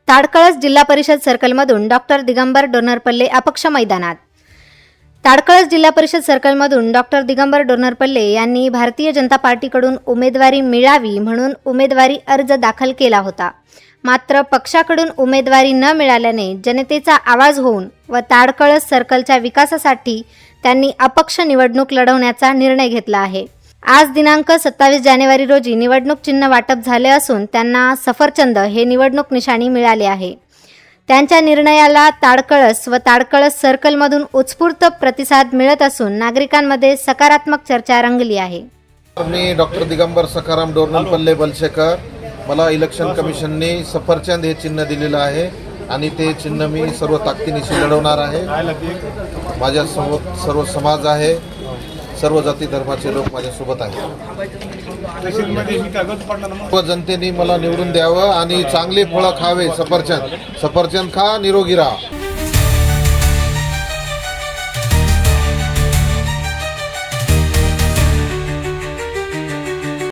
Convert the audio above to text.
ताडकळस जिल्हा परिषद सर्कलमधून डॉक्टर दिगंबर डोनरपल्ले अपक्ष मैदानात. ताडकळस जिल्हा परिषद सर्कलमधून डॉक्टर दिगंबर डोनरपल्ले यांनी भारतीय जनता पार्टीकडून उमेदवारी मिळावी म्हणून उमेदवारी अर्ज दाखल केला होता. मात्र पक्षाकडून उमेदवारी न मिळाल्याने जनतेचा आवाज होऊन व ताडकळस सर्कलच्या विकासासाठी त्यांनी अपक्ष निवडणूक लढवण्याचा निर्णय घेतला आहे. आज दिनांक 27 जानेवारी रोजी निवडणूक चिन्ह वाटप झाले असून त्यांना सफरचंद हे निवडणूक निशाणी मिळाले आहे. त्यांच्या निर्णयाला ताडकळस व ताडकळस सर्कलमधून उत्स्फूर्त प्रतिसाद मिळत असून नागरिकांमध्ये सकारात्मक चर्चा रंगली आहे. मी डॉक्टर दिगंबर सखाराम डोनरपल्ले बलशेकर. मला इलेक्शन कमिशनने सफरचंद हे चिन्ह दिलेलं आहे आणि ते चिन्ह मी सर्व ताकदीनिशी लढवणार आहे. माझ्यासोबत सर्व समाज आहे, सर्व जाती धर्माचे लोक माझ्यासोबत आहेत. सर्व जनतेने मला निवडून द्यावं आणि चांगली फळं खावे. सफरचंद खा, निरोगी राहा.